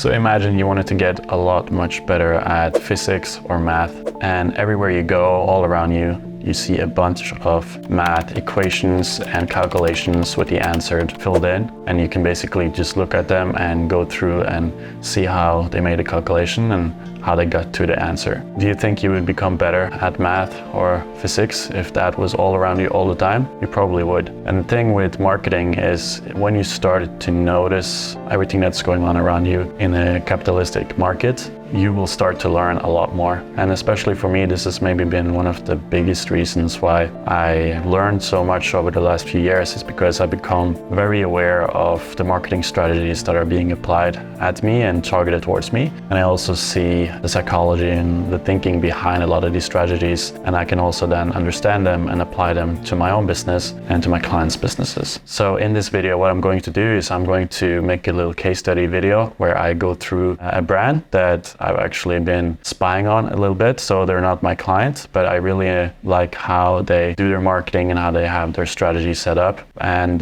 So imagine you wanted to get a lot much better at physics or math, and everywhere you go, all around you, you see a bunch of math equations and calculations with the answer filled in, and you can basically just look at them and go through and see how they made a calculation and how they got to the answer. Do you think you would become better at math or physics if that was all around you all the time? You probably would. And the thing with marketing is when you started to notice everything that's going on around you in a capitalistic market, you will start to learn a lot more. And especially for me, this has maybe been one of the biggest reasons why I learned so much over the last few years, is because I've become very aware of the marketing strategies that are being applied at me and targeted towards me. And I also see the psychology and the thinking behind a lot of these strategies. And I can also then understand them and apply them to my own business and to my clients' businesses. So in this video, what I'm going to do is I'm going to make a little case study video where I go through a brand that I've actually been spying on a little bit. So they're not my clients, but I really like how they do their marketing and how they have their strategy set up. And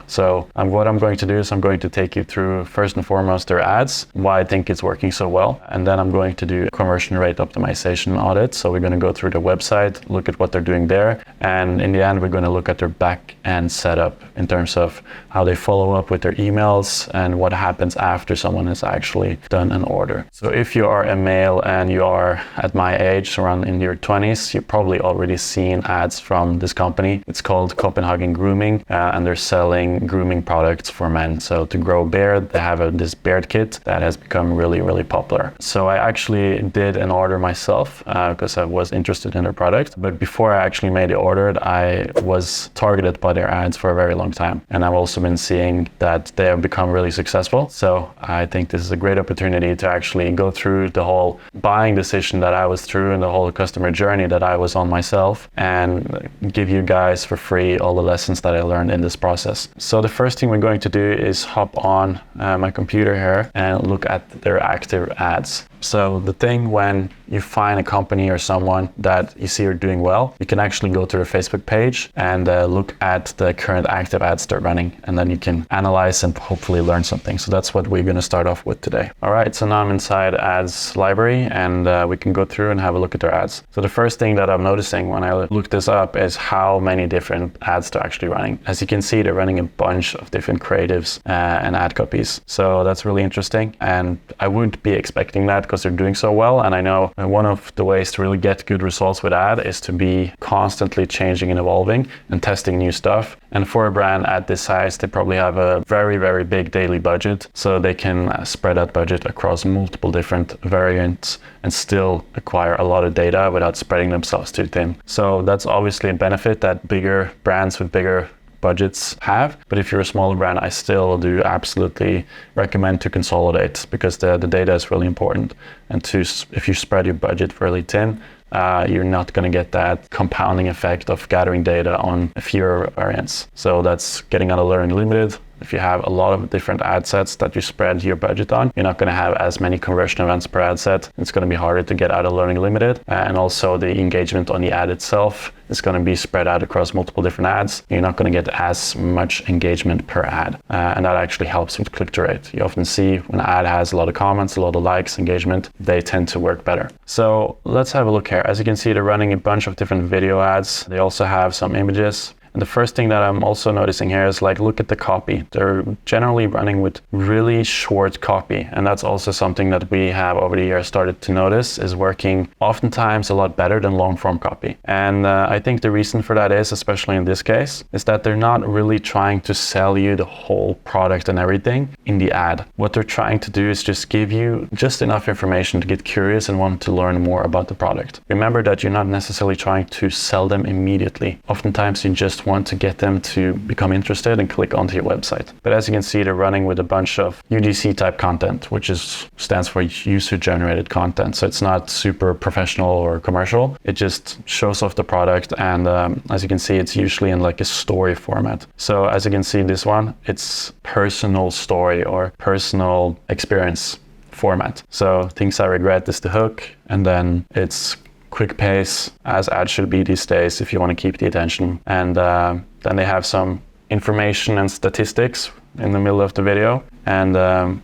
so what I'm going to do is I'm going to take you through, first and foremost, their ads, why I think it's working so well. And then I'm going to do a conversion rate optimization audit. So we're going to go through their website, look at what they're doing there. And in the end, we're going to look at their back end setup in terms of how they follow up with their emails and what happens after someone has actually done an order. So if you are a male and you are at my age, around in your 20s, you've probably already seen ads from this company. It's called Copenhagen Grooming, and they're selling grooming products for men. So to grow a beard, they have this beard kit that has become really, really popular. So I actually did an order myself because I was interested in their product. But before I actually made the order, I was targeted by their ads for a very long time. And I've also been seeing that they have become really successful. So I think this is a great opportunity to actually go through the whole buying decision that I was through and the whole customer journey that I was on myself, and give you guys for free all the lessons that I learned in this process. So the first thing we're going to do is hop on my computer here and look at their active ads. So the thing when you find a company or someone that you see are doing well, you can actually go to their Facebook page and look at the current active ads they're running, and then you can analyze and hopefully learn something. So that's what we're going to start off with today. All right, so now I'm inside ads library, and we can go through and have a look at their ads. So the first thing that I'm noticing when I look this up is how many different ads they're actually running. As you can see, they're running a bunch of different creatives and ad copies. So that's really interesting, and I wouldn't be expecting that because they're doing so well. And I know one of the ways to really get good results with ad is to be constantly changing and evolving and testing new stuff. And for a brand at this size, they probably have a very, very big daily budget. So they can spread that budget across multiple different variants and still acquire a lot of data without spreading themselves too thin. So that's obviously a benefit that bigger brands with bigger budgets have. But if you're a smaller brand, I still do absolutely recommend to consolidate, because the data is really important. And if you spread your budget really thin, you're not going to get that compounding effect of gathering data on fewer variants. So that's getting out of learning limited. If you have a lot of different ad sets that you spread your budget on, you're not going to have as many conversion events per ad set. It's going to be harder to get out of learning limited. And also the engagement on the ad itself is going to be spread out across multiple different ads. You're not going to get as much engagement per ad. And that actually helps with click-through rate. You often see when an ad has a lot of comments, a lot of likes, engagement, they tend to work better. So let's have a look here. As you can see, they're running a bunch of different video ads. They also have some images. And the first thing that I'm also noticing here is, like, look at the copy. They're generally running with really short copy. And that's also something that we have over the years started to notice is working oftentimes a lot better than long form copy. And I think the reason for that is, especially in this case, is that they're not really trying to sell you the whole product and everything in the ad. What they're trying to do is just give you just enough information to get curious and want to learn more about the product. Remember that you're not necessarily trying to sell them immediately. Oftentimes you just want to get them to become interested and click onto your website. But as you can see, they're running with a bunch of UGC type content, which stands for user generated content. So it's not super professional or commercial. It just shows off the product. And as you can see, it's usually in like a story format. So as you can see, this one, it's personal story or personal experience format. So things I regret is the hook, and then it's quick pace, as ads should be these days if you want to keep the attention. And then they have some information and statistics in the middle of the video. And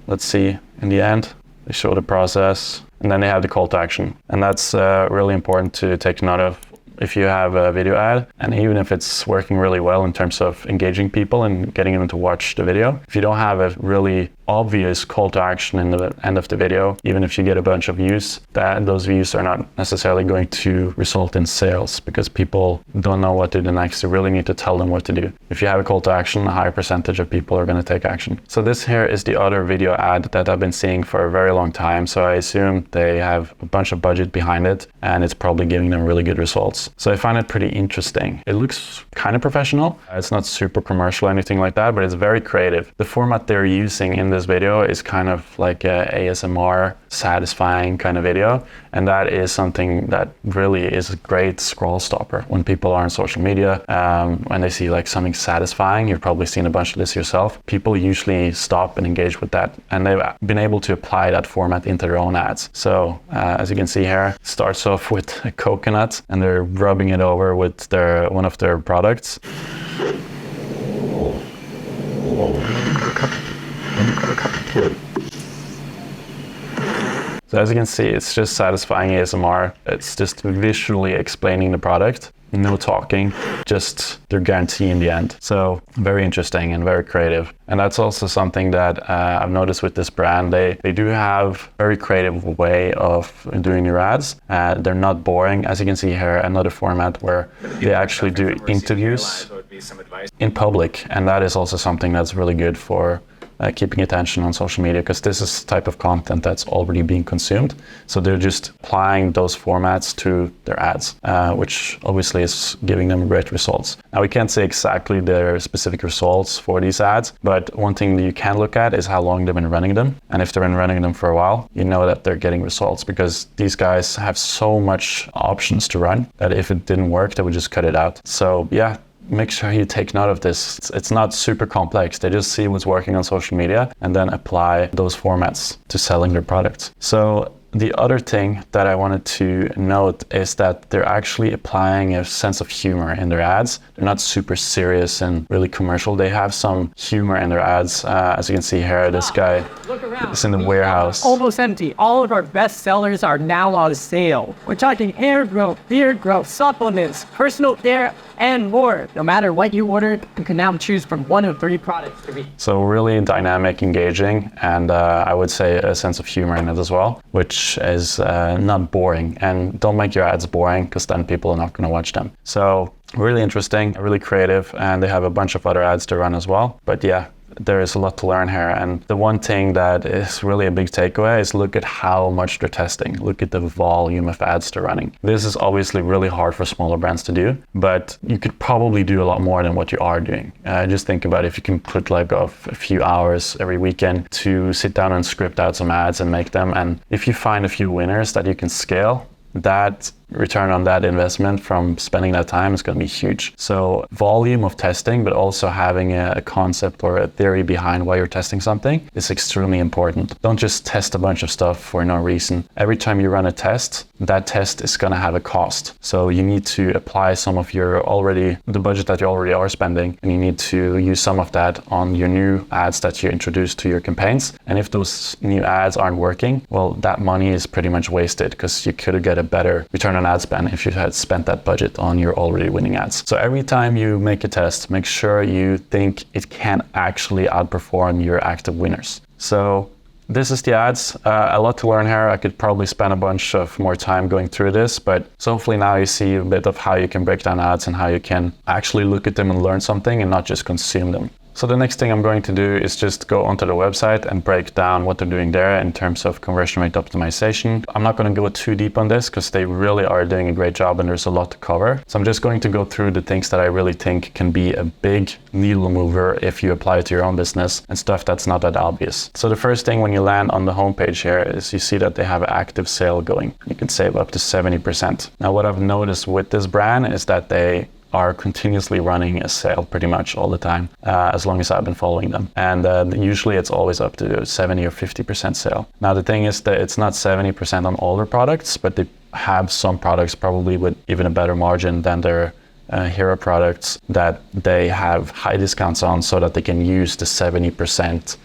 let's see, in the end, They show the process, and then they have the call to action. And that's really important to take note of. If you have a video ad, and even if it's working really well in terms of engaging people and getting them to watch the video, if you don't have a really obvious call to action in the end of the video, even if you get a bunch of views, those views are not necessarily going to result in sales because people don't know what to do next. You really need to tell them what to do. If you have a call to action, a higher percentage of people are going to take action. So this here is the other video ad that I've been seeing for a very long time. So I assume they have a bunch of budget behind it, and it's probably giving them really good results. So I find it pretty interesting. It looks kind of professional. It's not super commercial or anything like that, but it's very creative. The format they're using in this video is kind of like a ASMR satisfying kind of video, and that is something that really is a great scroll stopper when people are on social media. When they see like something satisfying, you've probably seen a bunch of this yourself, people usually stop and engage with that, and they've been able to apply that format into their own ads. So as you can see here, it starts off with a coconut and they're rubbing it over with one of their products. So as you can see, it's just satisfying ASMR. It's just visually explaining the product. No talking, just their guarantee in the end. So very interesting and very creative. And that's also something that I've noticed with this brand. They do have a very creative way of doing their ads. They're not boring. As you can see here, another format where they actually do interviews in public. And that is also something that's really good for keeping attention on social media, because this is the type of content that's already being consumed. So they're just applying those formats to their ads, which obviously is giving them great results. Now, we can't say exactly their specific results for these ads, but one thing that you can look at is how long they've been running them. And if they've been running them for a while, you know that they're getting results, because these guys have so much options to run that if it didn't work, they would just cut it out. So yeah, make sure you take note of this. It's not super complex. They just see what's working on social media and then apply those formats to selling their products. So the other thing that I wanted to note is that they're actually applying a sense of humor in their ads. They're not super serious and really commercial. They have some humor in their ads. As you can see here, this guy is in the warehouse. Almost empty. All of our best sellers are now on sale. We're talking hair growth, beard growth, supplements, personal care, and more. No matter what you ordered, you can now choose from one of 3 products to be. So really dynamic, engaging, and I would say a sense of humor in it as well, which is not boring. And don't make your ads boring, because then people are not going to watch them. So really interesting, really creative, and they have a bunch of other ads to run as well. But yeah, there is a lot to learn here. And the one thing that is really a big takeaway is look at how much they're testing. Look at the volume of ads they're running. This is obviously really hard for smaller brands to do, but you could probably do a lot more than what you are doing. Just think about if you can put like a few hours every weekend to sit down and script out some ads and make them. And if you find a few winners that you can scale, that return on that investment from spending that time is going to be huge. So volume of testing, but also having a concept or a theory behind why you're testing something is extremely important. Don't just test a bunch of stuff for no reason. Every time you run a test, that test is going to have a cost. So you need to apply some of the budget that you already are spending, and you need to use some of that on your new ads that you introduce to your campaigns. And if those new ads aren't working, well, that money is pretty much wasted, because you could get a better return on ad spend if you had spent that budget on your already winning ads. So every time you make a test, make sure you think it can actually outperform your active winners. So this is the ads. A lot to learn here. I could probably spend a bunch of more time going through this, but so hopefully now you see a bit of how you can break down ads and how you can actually look at them and learn something and not just consume them. So the next thing I'm going to do is just go onto the website and break down what they're doing there in terms of conversion rate optimization. I'm not going to go too deep on this, because they really are doing a great job and there's a lot to cover. So I'm just going to go through the things that I really think can be a big needle mover if you apply it to your own business, and stuff that's not that obvious. So the first thing when you land on the homepage here is you see that they have an active sale going. You can save up to 70%. Now, what I've noticed with this brand is that they are continuously running a sale pretty much all the time, as long as I've been following them. And usually it's always up to 70 or 50% sale. Now, the thing is that it's not 70% on all their products, but they have some products probably with even a better margin than their hero products that they have high discounts on, so that they can use the 70%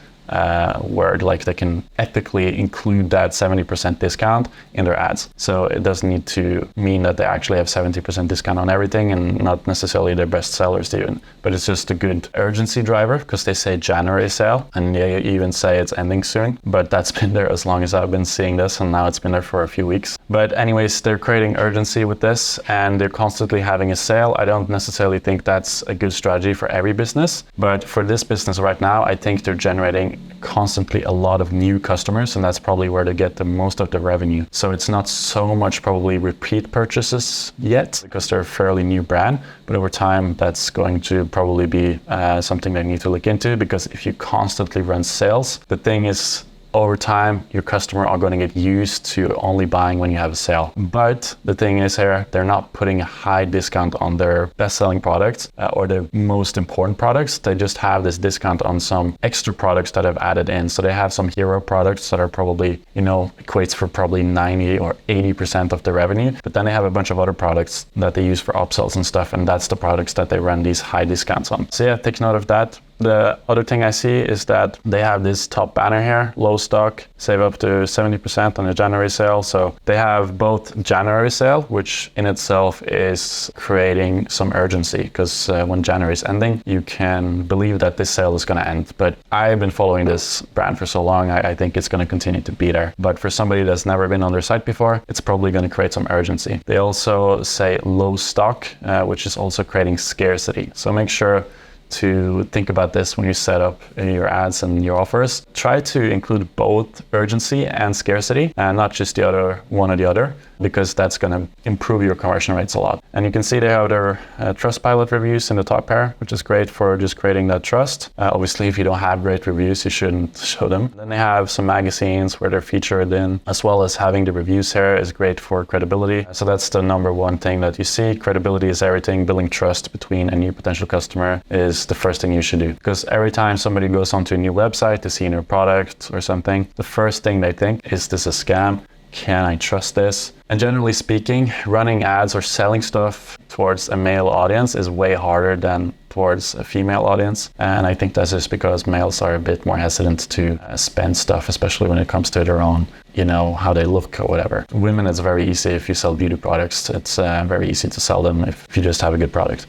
where like they can ethically include that 70% discount in their ads. So it doesn't need to mean that they actually have 70% discount on everything, and not necessarily their best sellers even, but it's just a good urgency driver, because they say January sale and they even say it's ending soon, but that's been there as long as I've been seeing this, and now it's been there for a few weeks. But anyways, they're creating urgency with this, and they're constantly having a sale. I don't necessarily think that's a good strategy for every business, but for this business right now, I think they're generating constantly a lot of new customers, and that's probably where they get the most of the revenue. So it's not so much probably repeat purchases yet, because they're a fairly new brand, but over time that's going to probably be something they need to look into, because if you constantly run sales, the thing is, over time, your customer are going to get used to only buying when you have a sale. But the thing is here, they're not putting a high discount on their best-selling products or the most important products. They just have this discount on some extra products that I've added in. So they have some hero products that are probably, equates for probably 90 or 80% of the revenue. But then they have a bunch of other products that they use for upsells and stuff. And that's the products that they run these high discounts on. So yeah, take note of that. The other thing I see is that they have this top banner here, low stock, save up to 70% on the January sale. So they have both January sale, which in itself is creating some urgency, because when January is ending, you can believe that this sale is going to end. But I've been following this brand for so long, I think it's going to continue to be there. But for somebody that's never been on their site before, it's probably going to create some urgency. They also say low stock, which is also creating scarcity. So make sure to think about this when you set up your ads and your offers. Try to include both urgency and scarcity, and not just the other one or the other, because that's going to improve your conversion rates a lot. And you can see they have their Trustpilot reviews in the top pair, which is great for just creating that trust. Obviously, if you don't have great reviews, you shouldn't show them. Then they have some magazines where they're featured in, as well as having the reviews here is great for credibility. So that's the number one thing that you see. Credibility is everything. Building trust between a new potential customer is the first thing you should do, because every time somebody goes onto a new website to see a new product or something, the first thing they think is, this a scam? Can I trust this? And generally speaking, running ads or selling stuff towards a male audience is way harder than towards a female audience. And I think that's just because males are a bit more hesitant to spend stuff, especially when it comes to their own, how they look or whatever. Women, it's very easy. If you sell beauty products, it's very easy to sell them if you just have a good product.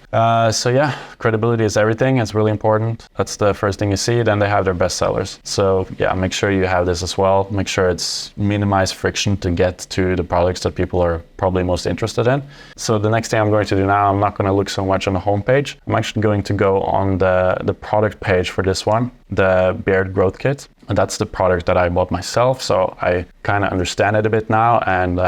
So yeah, credibility is everything. It's really important. That's the first thing you see. Then they have their best sellers. So yeah, make sure you have this as well. Make sure it's minimize friction to get to the products that people are probably most interested in. So the next thing I'm going to do now, I'm not going to look so much on the homepage. I'm actually going to go on the product page for this one, the Beard Growth Kit. And that's the product that I bought myself, so I kind of understand it a bit now. And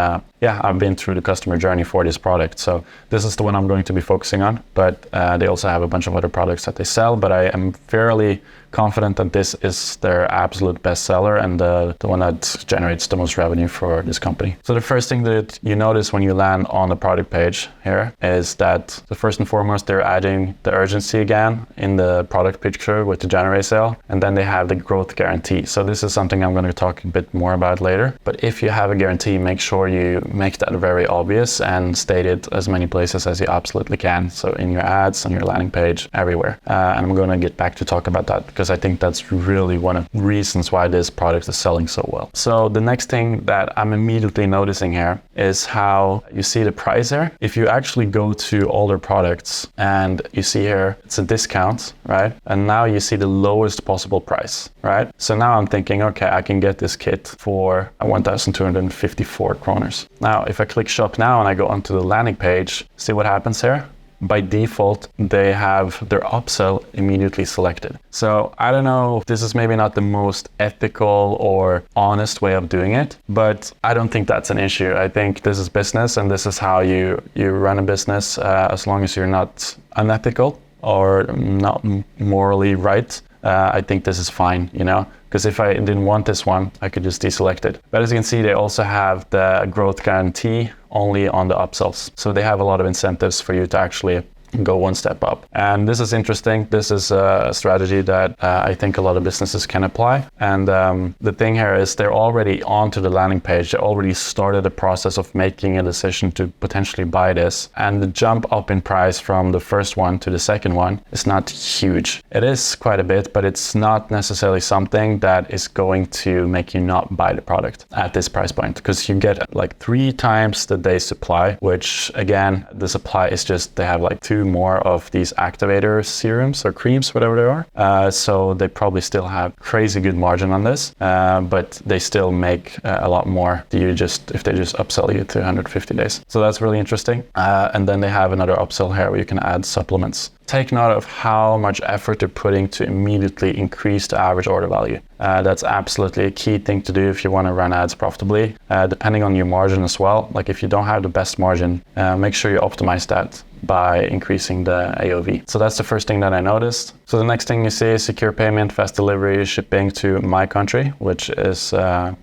yeah, I've been through the customer journey for this product. So this is the one I'm going to be focusing on, but they also have a bunch of other products that they sell, but I am fairly confident that this is their absolute best seller and the one that generates the most revenue for this company. So the first thing that you notice when you land on the product page here is that the first and foremost, they're adding the urgency again in the product picture with the January sale, and then they have the growth guarantee. So this is something I'm going to talk a bit more about later. But if you have a guarantee, make sure you make that very obvious and state it as many places as you absolutely can. So in your ads, on your landing page, everywhere. And I'm going to get back to talk about that, because I think that's really one of the reasons why this product is selling so well. So the next thing that I'm immediately noticing here is how you see the price here. If you actually go to all their products and you see here, it's a discount, right? And now you see the lowest possible price, right? So now I'm thinking, okay, I can get this kit for 1,254 kroners. Now, if I click shop now and I go onto the landing page, see what happens here? By default, they have their upsell immediately selected. So I don't know if this is maybe not the most ethical or honest way of doing it, but I don't think that's an issue. I think this is business, and this is how you run a business, as long as you're not unethical or not morally right. I think this is fine, because if I didn't want this one, I could just deselect it. But as you can see, they also have the growth guarantee only on the upsells. So they have a lot of incentives for you to actually go one step up. And this is interesting. This is a strategy that I think a lot of businesses can apply. And the thing here is they're already onto the landing page. They already started the process of making a decision to potentially buy this. And the jump up in price from the first one to the second one is not huge. It is quite a bit, but it's not necessarily something that is going to make you not buy the product at this price point, because you get like 3 times the day's supply, which again, the supply is just, they have like 2 more of these activator serums or creams, whatever they are. So they probably still have crazy good margin on this, but they still make a lot more if they just upsell you to 150 days. So that's really interesting. And then they have another upsell here where you can add supplements. Take note of how much effort they're putting to immediately increase the average order value. That's absolutely a key thing to do if you want to run ads profitably, depending on your margin as well. Like if you don't have the best margin, make sure you optimize that by increasing the AOV. So that's the first thing that I noticed. So the next thing you see is secure payment, fast delivery, shipping to my country, which is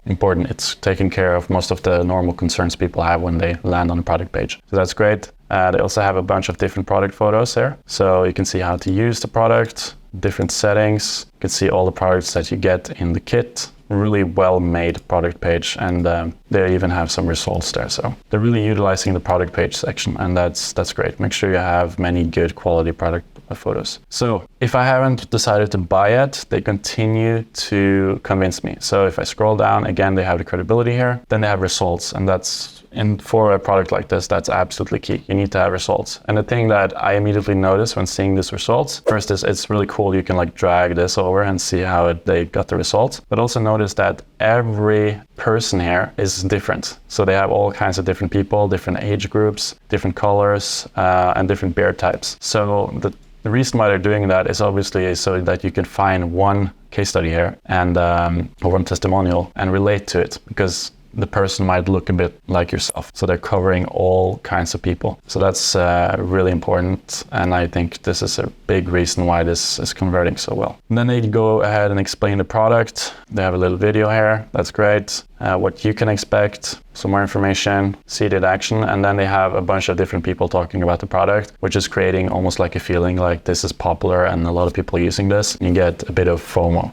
important. It's taking care of most of the normal concerns people have when they land on the product page. So that's great. They also have a bunch of different product photos here. So you can see how to use the product, different settings. You can see all the products that you get in the kit. Really well-made product page, and they even have some results there. So they're really utilizing the product page section, and that's great. Make sure you have many good quality product photos. So if I haven't decided to buy it, they continue to convince me. So if I scroll down, again, they have the credibility here, then they have results, and for a product like this, that's absolutely key. You need to have results. And the thing that I immediately noticed when seeing these results, first is it's really cool. You can like drag this over and see how they got the results, but also notice that every person here is different. So they have all kinds of different people, different age groups, different colors, and different beard types. So the reason why they're doing that is obviously so that you can find one case study here and or one testimonial and relate to it, because the person might look a bit like yourself. So they're covering all kinds of people. So that's really important. And I think this is a big reason why this is converting so well. And then they go ahead and explain the product. They have a little video here. That's great. What you can expect, some more information, seated action, and then they have a bunch of different people talking about the product, which is creating almost like a feeling like this is popular and a lot of people are using this. You get a bit of FOMO,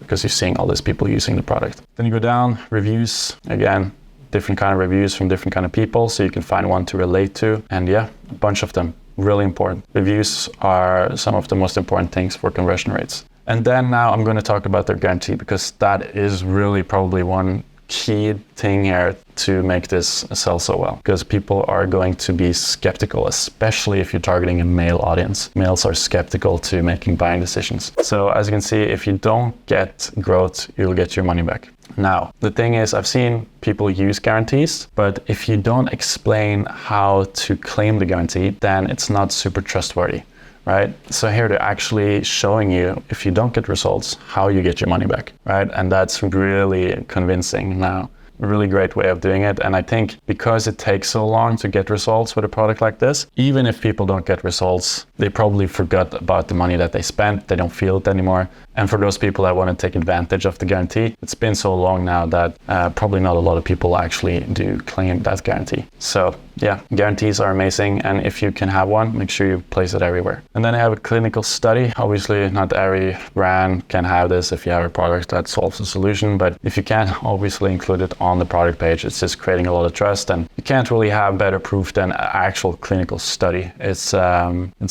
because you're seeing all these people using the product. Then you go down, reviews, again, different kind of reviews from different kind of people, so you can find one to relate to, and yeah, a bunch of them, really important. Reviews are some of the most important things for conversion rates. And then now I'm going to talk about their guarantee, because that is really probably one key thing here to make this sell so well, because people are going to be skeptical, especially if you're targeting a male audience. Males are skeptical to making buying decisions. So as you can see, if you don't get growth, you'll get your money back. Now, the thing is, I've seen people use guarantees, but if you don't explain how to claim the guarantee, then it's not super trustworthy. Right? So here they're actually showing you, if you don't get results, how you get your money back, right? And that's really convincing now. A really great way of doing it. And I think because it takes so long to get results with a product like this, even if people don't get results, they probably forgot about the money that they spent. They don't feel it anymore. And for those people that want to take advantage of the guarantee, it's been so long now that probably not a lot of people actually do claim that guarantee. So yeah, guarantees are amazing. And if you can have one, make sure you place it everywhere. And then I have a clinical study. Obviously, not every brand can have this if you have a product that solves a solution, but if you can, obviously include it on the product page. It's just creating a lot of trust, and you can't really have better proof than an actual clinical study. It's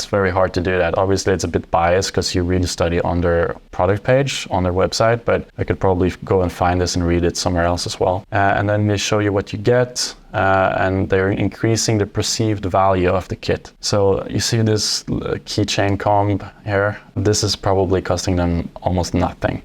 very hard to do that. Obviously, it's a bit biased because you read the study on their product page on their website, but I could probably go and find this and read it somewhere else as well. And then they show you what you get. And they're increasing the perceived value of the kit. So you see this keychain comb here. This is probably costing them almost nothing,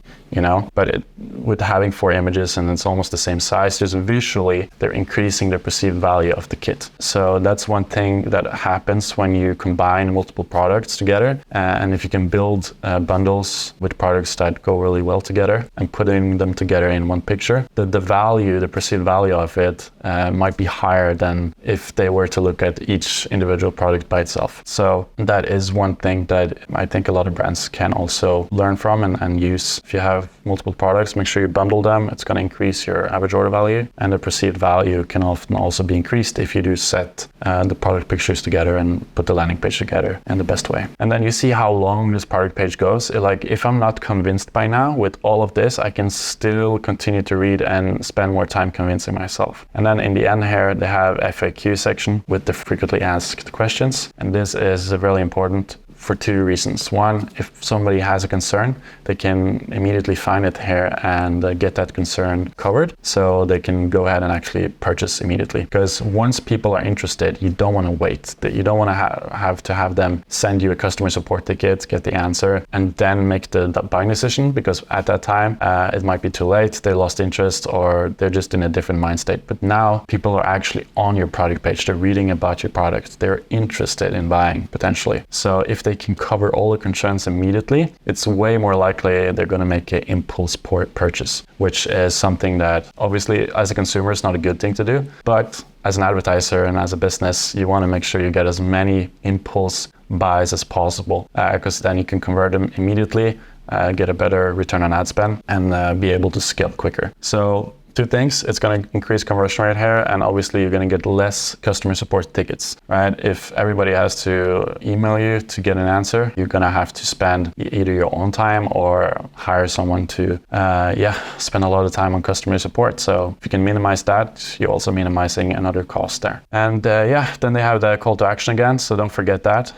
but with having 4 images and it's almost the same size, just visually they're increasing the perceived value of the kit. So that's one thing that happens when you combine multiple products together. And if you can build bundles with products that go really well together and putting them together in one picture, the perceived value of it might be higher than if they were to look at each individual product by itself. So that is one thing that I think a lot of brands can also learn from and use. If you have have multiple products, make sure you bundle them. It's going to increase your average order value, and the perceived value can often also be increased if you do set the product pictures together and put the landing page together in the best way. And then you see how long this product page goes. Like, if I'm not convinced by now with all of this, I can still continue to read and spend more time convincing myself. And then in the end here, they have FAQ section with the frequently asked questions. And this is really important for two reasons. One, if somebody has a concern, they can immediately find it here and get that concern covered, so they can go ahead and actually purchase immediately. Because once people are interested, you don't want to wait. You don't want to have them send you a customer support ticket, get the answer, and then make the buying decision, because at that time it might be too late, they lost interest, or they're just in a different mind state. But now people are actually on your product page, they're reading about your product, they're interested in buying potentially. So if they can cover all the concerns immediately, it's way more likely they're going to make an impulse purchase, which is something that obviously as a consumer is not a good thing to do, but as an advertiser and as a business, you want to make sure you get as many impulse buys as possible, because then you can convert them immediately, get a better return on ad spend, and be able to scale quicker. So two things, it's going to increase conversion rate here, and obviously you're going to get less customer support tickets, right? If everybody has to email you to get an answer, you're going to have to spend either your own time or hire someone to spend a lot of time on customer support. So if you can minimize that, you're also minimizing another cost there. And then they have the call to action again, so don't forget that.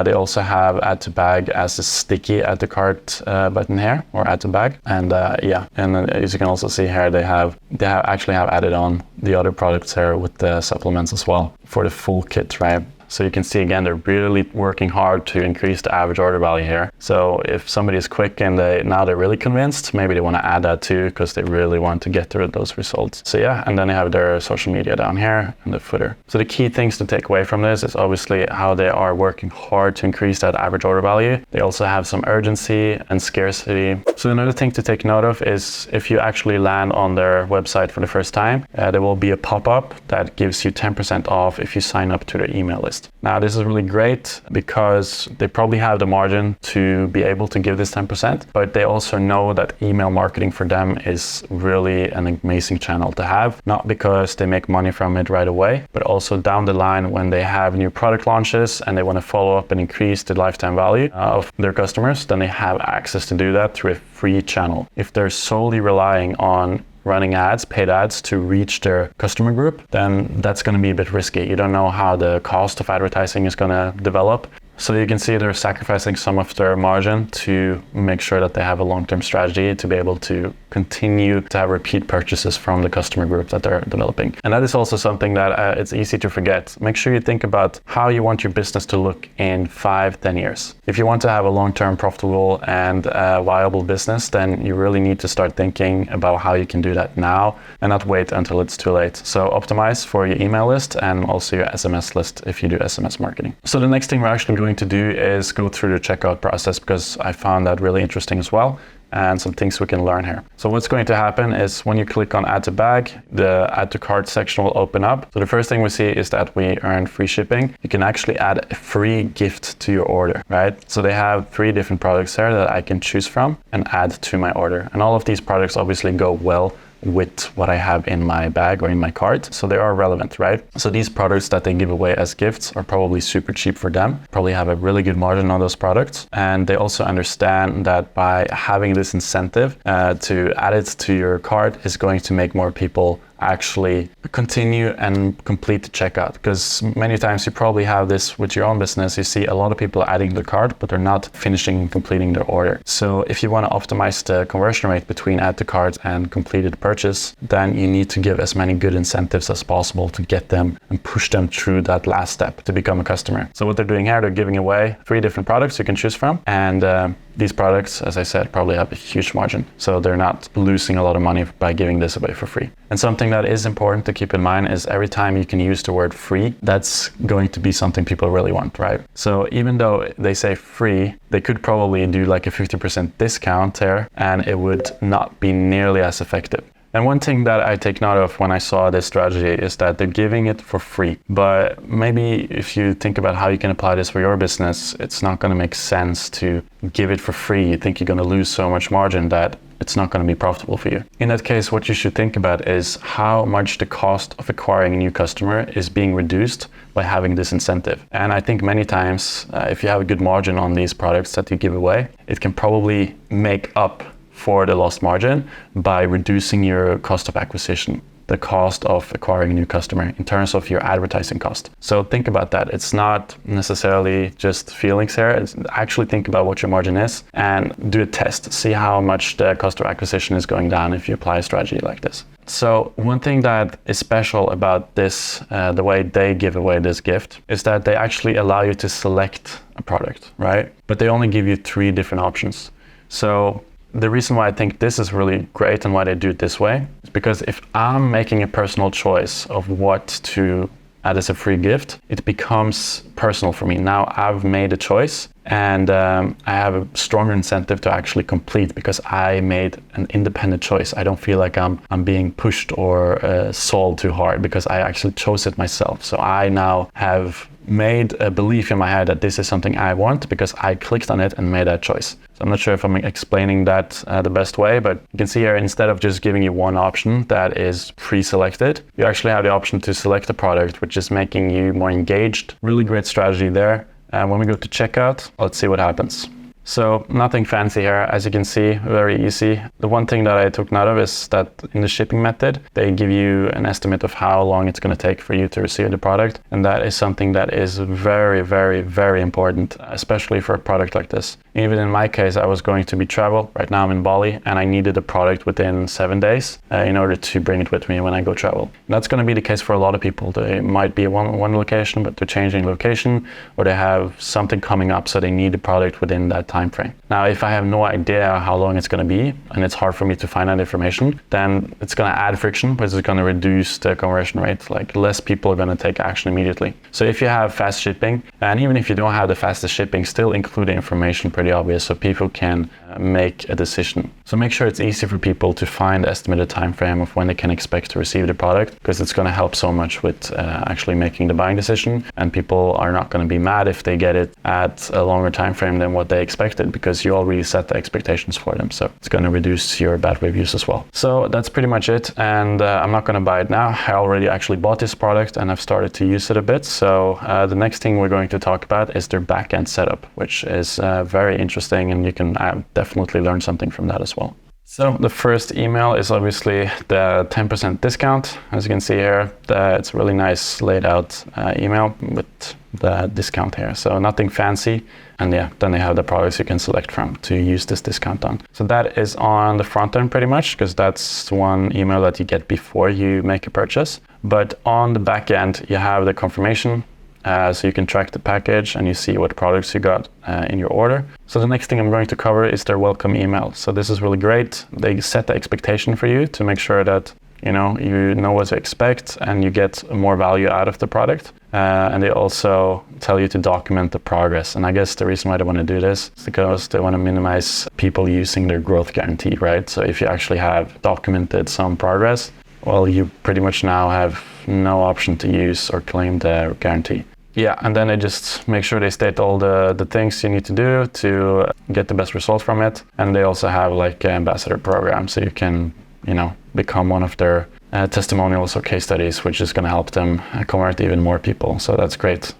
They also have add to bag as a sticky add to cart button here, or add to bag. And as you can also see here, they actually have added on the other products here with the supplements as well for the full kit, right? So you can see again, they're really working hard to increase the average order value here. So if somebody is quick and now they're really convinced, maybe they want to add that too, because they really want to get those results. So and then they have their social media down here in the footer. So the key things to take away from this is obviously how they are working hard to increase that average order value. They also have some urgency and scarcity. So another thing to take note of is if you actually land on their website for the first time, there will be a pop-up that gives you 10% off if you sign up to their email list. Now, this is really great because they probably have the margin to be able to give this 10%, but they also know that email marketing for them is really an amazing channel to have, not because they make money from it right away, but also down the line when they have new product launches and they want to follow up and increase the lifetime value of their customers, then they have access to do that through a free channel. If they're solely relying on running ads, paid ads to reach their customer group, then that's going to be a bit risky. You don't know how the cost of advertising is going to develop. So you can see they're sacrificing some of their margin to make sure that they have a long-term strategy to be able to continue to have repeat purchases from the customer group that they're developing. And that is also something that it's easy to forget. Make sure you think about how you want your business to look in 5-10 years. If you want to have a long-term profitable and viable business, then you really need to start thinking about how you can do that now and not wait until it's too late. So optimize for your email list and also your SMS list if you do SMS marketing. So the next thing we're actually going to do is go through the checkout process, because I found that really interesting as well, and some things we can learn here. So what's going to happen is when you click on add to bag, the add to cart section will open up. So the first thing we see is that we earn free shipping. You can actually add a free gift to your order, right? So they have 3 different products here that I can choose from and add to my order. And all of these products obviously go well with what I have in my bag or in my cart, so they are relevant, right? So these products that they give away as gifts are probably super cheap for them, probably have a really good margin on those products, and they also understand that by having this incentive to add it to your cart is going to make more people actually continue and complete the checkout. Because many times you probably have this with your own business, you see a lot of people adding the cart, but they're not finishing and completing their order. So if you want to optimize the conversion rate between add to cart and completed purchase, then you need to give as many good incentives as possible to get them and push them through that last step to become a customer. So what they're doing here, they're giving away 3 different products you can choose from, and these products, as I said, probably have a huge margin. So they're not losing a lot of money by giving this away for free. And something that is important to keep in mind is every time you can use the word free, that's going to be something people really want, right? So even though they say free, they could probably do like a 50% discount there, and it would not be nearly as effective. And one thing that I take note of when I saw this strategy is that they're giving it for free. But maybe if you think about how you can apply this for your business, it's not going to make sense to give it for free. You think you're going to lose so much margin that it's not going to be profitable for you. In that case, what you should think about is how much the cost of acquiring a new customer is being reduced by having this incentive. And I think many times, if you have a good margin on these products that you give away, it can probably make up for the lost margin by reducing your cost of acquisition, the cost of acquiring a new customer in terms of your advertising cost. So think about that. It's not necessarily just feelings here. It's actually think about what your margin is and do a test. See how much the cost of acquisition is going down if you apply a strategy like this. So one thing that is special about this, the way they give away this gift, is that they actually allow you to select a product, right? But they only give you 3 different options. So the reason why I think this is really great and why they do it this way is because if I'm making a personal choice of what to add as a free gift, it becomes personal for me. Now I've made a choice and I have a stronger incentive to actually complete because I made an independent choice. I don't feel like I'm being pushed or sold too hard because I actually chose it myself. So I now have made a belief in my head that this is something I want because I clicked on it and made that choice. So I'm not sure if I'm explaining that the best way, but you can see here, instead of just giving you one option that is pre-selected, you actually have the option to select a product, which is making you more engaged. Really great strategy there. And when we go to checkout, let's see what happens. So nothing fancy here, as you can see, very easy. The one thing that I took note of is that in the shipping method, they give you an estimate of how long it's going to take for you to receive the product. And that is something that is very, very, very important, especially for a product like this. Even in my case, I was going to be travel. Right now I'm in Bali and I needed a product within 7 days in order to bring it with me when I go travel. And that's going to be the case for a lot of people. They might be one location, but they're changing location, or they have something coming up, so they need the product within that time frame. Now, if I have no idea how long it's going to be, and it's hard for me to find that information, then it's going to add friction, but it's going to reduce the conversion rate. Like less people are going to take action immediately. So if you have fast shipping, and even if you don't have the fastest shipping, still include the information pretty obvious so people can make a decision. So make sure it's easy for people to find the estimated time frame of when they can expect to receive the product, because it's going to help so much with actually making the buying decision. And people are not going to be mad if they get it at a longer time frame than what they expected, because you already set the expectations for them. So it's going to reduce your bad reviews as well. So that's pretty much it. And I'm not going to buy it now. I already actually bought this product and I've started to use it a bit. So the next thing we're going to talk about is their backend setup, which is very interesting, and you can definitely learn something from that as well. So the first email is obviously the 10% discount. As you can see here, it's a really nice laid out email with the discount here. So nothing fancy. And yeah, then they have the products you can select from to use this discount on. So that is on the front end pretty much, because that's one email that you get before you make a purchase. But on the back end, you have the confirmation. So you can track the package and you see what products you got in your order. So the next thing I'm going to cover is their welcome email. So this is really great. They set the expectation for you to make sure that you know what to expect and you get more value out of the product. And they also tell you to document the progress. And I guess the reason why they want to do this is because they want to minimize people using their growth guarantee, right? So if you actually have documented some progress, well, you pretty much now have no option to use or claim the guarantee. Yeah, and then they just make sure they state all the things you need to do to get the best result from it. And they also have like an ambassador program, so you can, become one of their testimonials or case studies, which is going to help them convert even more people. So that's great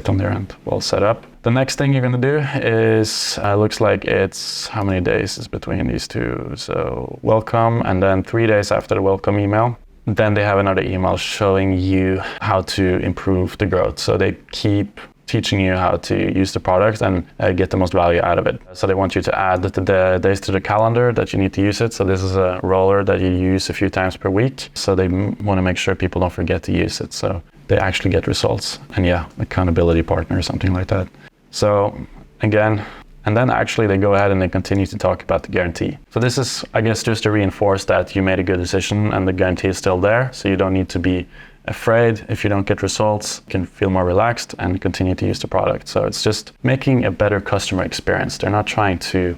on their end. Well set up. The next thing you're going to do is, looks like it's how many days is between these two. So welcome, and then 3 days after the welcome email, then they have another email showing you how to improve the growth. So they keep teaching you how to use the product and get the most value out of it. So they want you to add the days to the calendar that you need to use it. So this is a roller that you use a few times per week. So they want to make sure people don't forget to use it. So they actually get results. And yeah, accountability partner or something like that. So again, and then actually they go ahead and they continue to talk about the guarantee. So this is, I guess, just to reinforce that you made a good decision and the guarantee is still there. So you don't need to be afraid if you don't get results. You can feel more relaxed and continue to use the product. So it's just making a better customer experience. They're not trying to,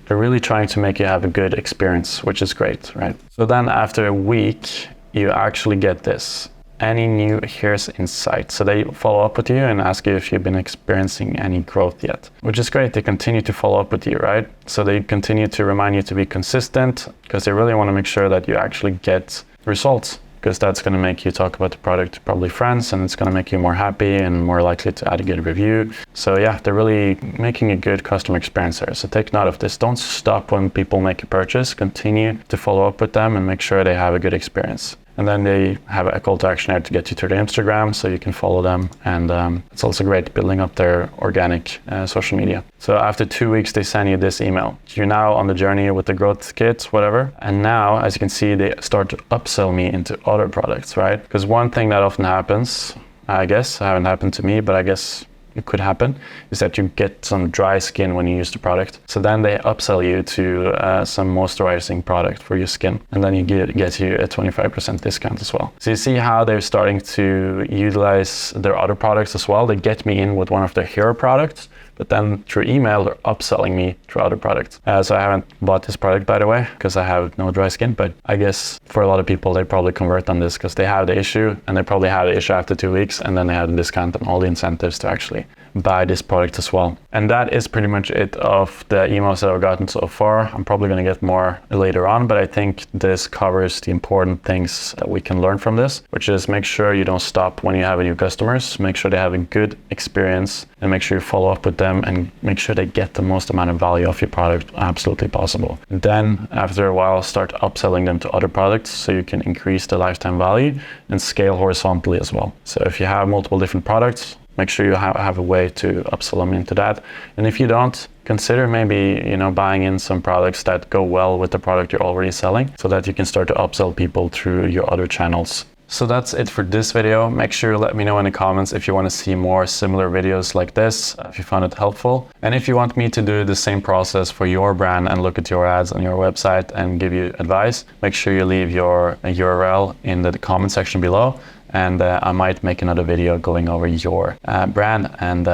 They're really trying to make you have a good experience, which is great, right? So then after a week, you actually get this. Any new hairs in sight. So they follow up with you and ask you if you've been experiencing any growth yet, which is great. They continue to follow up with you, right? So they continue to remind you to be consistent because they really want to make sure that you actually get results, because that's going to make you talk about the product to probably friends, and it's going to make you more happy and more likely to add a good review. So yeah, they're really making a good customer experience there. So take note of this. Don't stop when people make a purchase. Continue to follow up with them and make sure they have a good experience. And then they have a call to action there to get you to their Instagram so you can follow them. And it's also great building up their organic social media. So after 2 weeks, they send you this email. You're now on the journey with the growth kit, whatever. And now, as you can see, they start to upsell me into other products, right? Because one thing that often happens, I guess, haven't happened to me, but I guess it could happen, is that you get some dry skin when you use the product. So then they upsell you to some moisturizing product for your skin, and then you get you a 25% discount as well. So you see how they're starting to utilize their other products as well. They get me in with one of their hero products, but then through email, they're upselling me through other products. So I haven't bought this product, by the way, because I have no dry skin, but I guess for a lot of people, they probably convert on this because they have the issue, and they probably have the issue after 2 weeks, and then they have the discount and all the incentives to actually buy this product as well. And that is pretty much it of the emails that I've gotten so far. I'm probably going to get more later on, but I think this covers the important things that we can learn from this, which is make sure you don't stop when you have new customers, make sure they have a good experience, and make sure you follow up with them and make sure they get the most amount of value of your product absolutely possible. And then after a while, start upselling them to other products so you can increase the lifetime value and scale horizontally as well. So if you have multiple different products, make sure you have a way to upsell them into that. And if you don't, consider maybe, buying in some products that go well with the product you're already selling so that you can start to upsell people through your other channels. So that's it for this video. Make sure to let me know in the comments if you want to see more similar videos like this, if you found it helpful. And if you want me to do the same process for your brand and look at your ads on your website and give you advice, make sure you leave your URL in the comment section below. And I might make another video going over your brand and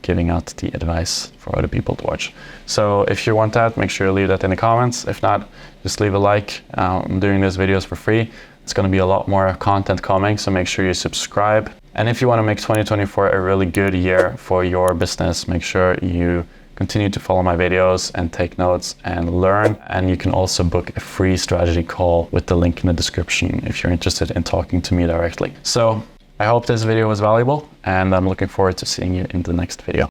giving out the advice for other people to watch. So if you want that, make sure you leave that in the comments. If not, just leave a like. I'm doing these videos for free. It's going to be a lot more content coming, so make sure you subscribe. And if you want to make 2024 a really good year for your business, make sure you continue to follow my videos and take notes and learn. And you can also book a free strategy call with the link in the description if you're interested in talking to me directly. So I hope this video was valuable, and I'm looking forward to seeing you in the next video.